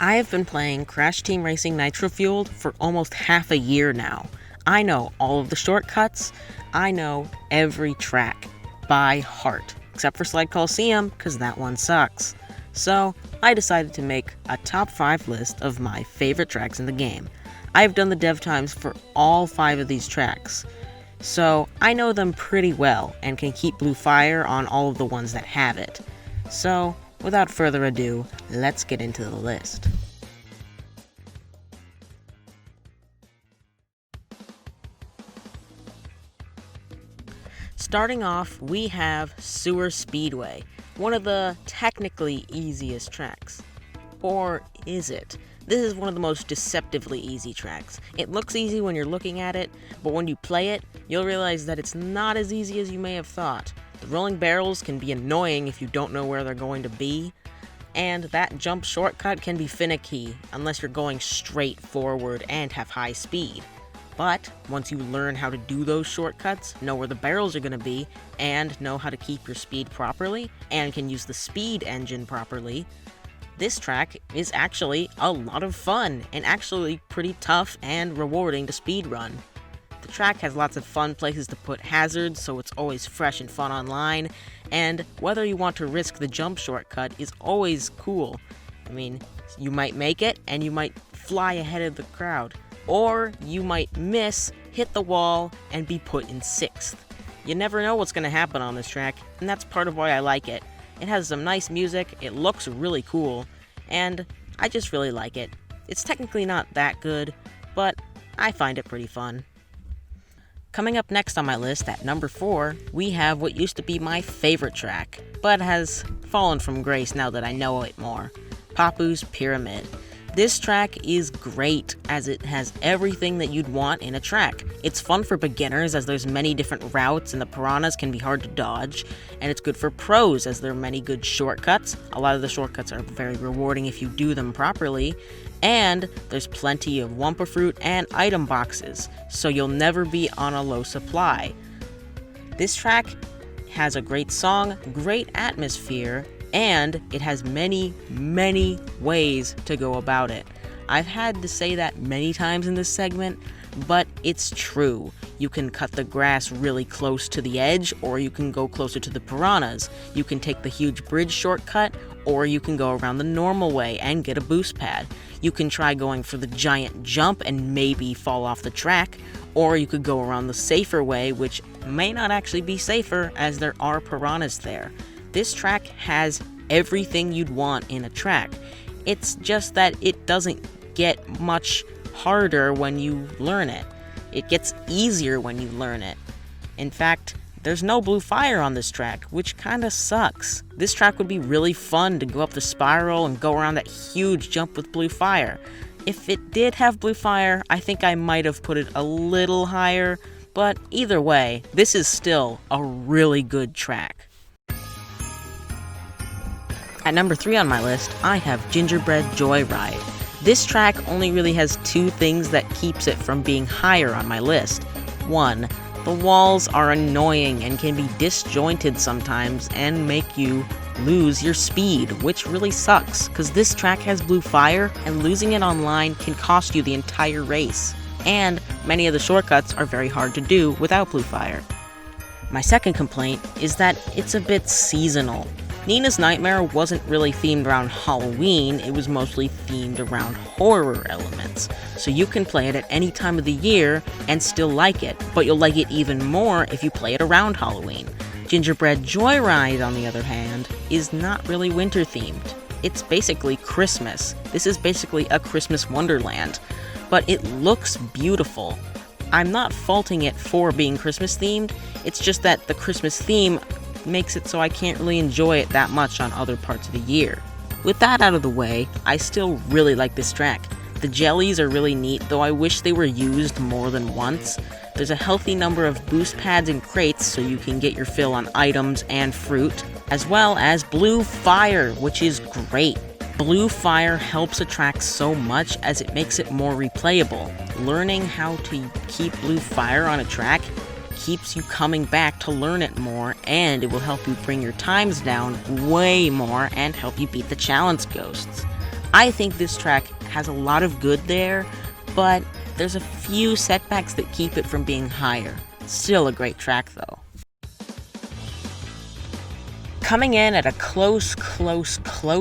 I have been playing Crash Team Racing Nitro-Fueled for almost half a year now. I know all of the shortcuts. I know every track by heart, except for Slide Coliseum, because that one sucks. So, I decided to make a top 5 list of my favorite tracks in the game. I've done the dev times for all 5 of these tracks, so I know them pretty well and can keep Blue Fire on all of the ones that have it. So, without further ado, let's get into the list. Starting off, we have Sewer Speedway, one of the technically easiest tracks. Or is it? This is one of the most deceptively easy tracks. It looks easy when you're looking at it, but when you play it, you'll realize that it's not as easy as you may have thought. The rolling barrels can be annoying if you don't know where they're going to be, and that jump shortcut can be finicky unless you're going straight forward and have high speed. But once you learn how to do those shortcuts, know where the barrels are going to be, and know how to keep your speed properly, and can use the speed engine properly, this track is actually a lot of fun, and actually pretty tough and rewarding to speedrun. The track has lots of fun places to put hazards, so it's always fresh and fun online, and whether you want to risk the jump shortcut is always cool. I mean, you might make it, and you might fly ahead of the crowd. Or you might miss, hit the wall, and be put in 6th. You never know what's going to happen on this track, and that's part of why I like it. It has some nice music, it looks really cool, and I just really like it. It's technically not that good, but I find it pretty fun. Coming up next on my list at number 4, we have what used to be my favorite track, but has fallen from grace now that I know it more. Papu's Pyramid. This track is great, as it has everything that you'd want in a track. It's fun for beginners, as there's many different routes and the piranhas can be hard to dodge, and it's good for pros, as there are many good shortcuts. A lot of the shortcuts are very rewarding if you do them properly, and there's plenty of Wumpa Fruit and item boxes, so you'll never be on a low supply. This track has a great song, great atmosphere, and it has many, many ways to go about it. I've had to say that many times in this segment, but it's true. You can cut the grass really close to the edge, or you can go closer to the piranhas. You can take the huge bridge shortcut, or you can go around the normal way and get a boost pad. You can try going for the giant jump and maybe fall off the track, or you could go around the safer way, which may not actually be safer, as there are piranhas there. This track has everything you'd want in a track. It's just that it doesn't get much harder when you learn it. It gets easier when you learn it. In fact, there's no Blue Fire on this track, which kinda sucks. This track would be really fun to go up the spiral and go around that huge jump with Blue Fire. If it did have Blue Fire, I think I might have put it a little higher, but either way, this is still a really good track. At number 3 on my list, I have Gingerbread Joyride. This track only really has 2 things that keeps it from being higher on my list. 1, the walls are annoying and can be disjointed sometimes and make you lose your speed, which really sucks, because this track has Blue Fire, and losing it online can cost you the entire race. And many of the shortcuts are very hard to do without Blue Fire. My second complaint is that it's a bit seasonal. Nina's Nightmare wasn't really themed around Halloween, it was mostly themed around horror elements. So you can play it at any time of the year and still like it, but you'll like it even more if you play it around Halloween. Gingerbread Joyride, on the other hand, is not really winter themed. It's basically Christmas. This is basically a Christmas wonderland, but it looks beautiful. I'm not faulting it for being Christmas themed, it's just that the Christmas theme makes it so I can't really enjoy it that much on other parts of the year. With that out of the way, I still really like this track. The jellies are really neat, though I wish they were used more than once. There's a healthy number of boost pads and crates so you can get your fill on items and fruit, as well as Blue Fire, which is great. Blue Fire helps a track so much as it makes it more replayable. Learning how to keep Blue Fire on a track keeps you coming back to learn it more, and it will help you bring your times down way more and help you beat the challenge ghosts. I think this track has a lot of good there, but there's a few setbacks that keep it from being higher. Still a great track though. Coming in at a close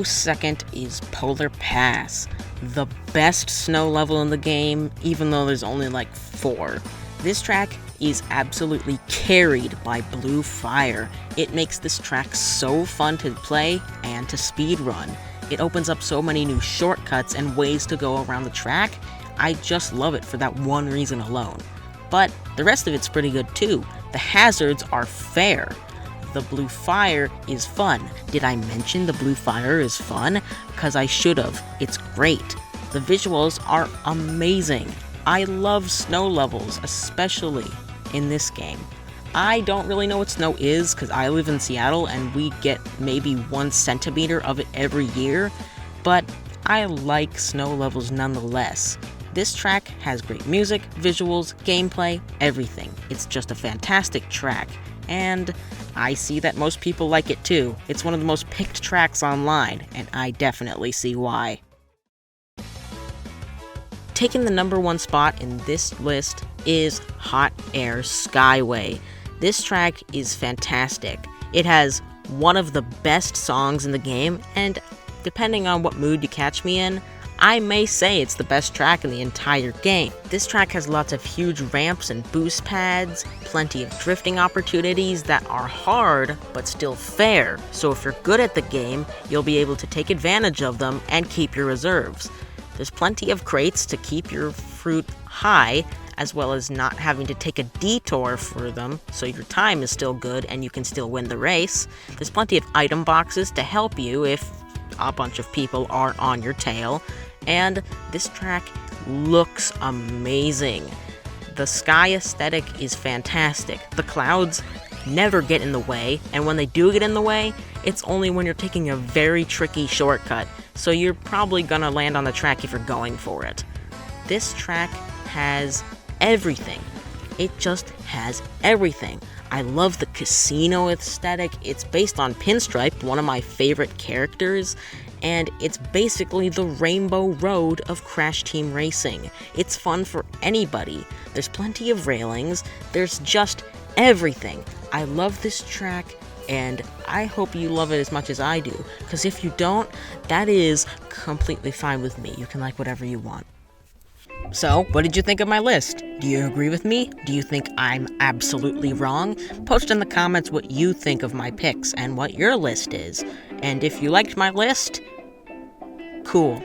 second is Polar Pass, the best snow level in the game, even though there's only like 4. This track is absolutely carried by Blue Fire. It makes this track so fun to play and to speedrun. It opens up so many new shortcuts and ways to go around the track. I just love it for that one reason alone. But the rest of it's pretty good too. The hazards are fair. The Blue Fire is fun. Did I mention the Blue Fire is fun? Because I should have. It's great. The visuals are amazing. I love snow levels, especially in this game. I don't really know what snow is because I live in Seattle and we get maybe 1 centimeter of it every year, but I like snow levels nonetheless. This track has great music, visuals, gameplay, everything. It's just a fantastic track, and I see that most people like it too. It's one of the most picked tracks online, and I definitely see why. Taking the number 1 spot in this list is Hot Air Skyway. This track is fantastic. It has one of the best songs in the game, and depending on what mood you catch me in, I may say it's the best track in the entire game. This track has lots of huge ramps and boost pads, plenty of drifting opportunities that are hard but still fair, so if you're good at the game, you'll be able to take advantage of them and keep your reserves. There's plenty of crates to keep your fruit high, as well as not having to take a detour for them, so your time is still good and you can still win the race. There's plenty of item boxes to help you if a bunch of people are on your tail, and this track looks amazing. The sky aesthetic is fantastic. The clouds never get in the way, and when they do get in the way, it's only when you're taking a very tricky shortcut, so you're probably gonna land on the track if you're going for it. This track has everything. It just has everything. I love the casino aesthetic. It's based on Pinstripe, one of my favorite characters, and it's basically the Rainbow Road of Crash Team Racing. It's fun for anybody. There's plenty of railings. There's just everything. I love this track, and I hope you love it as much as I do, because if you don't, that is completely fine with me. You can like whatever you want. So, what did you think of my list? Do you agree with me? Do you think I'm absolutely wrong? Post in the comments what you think of my picks and what your list is. And if you liked my list, cool.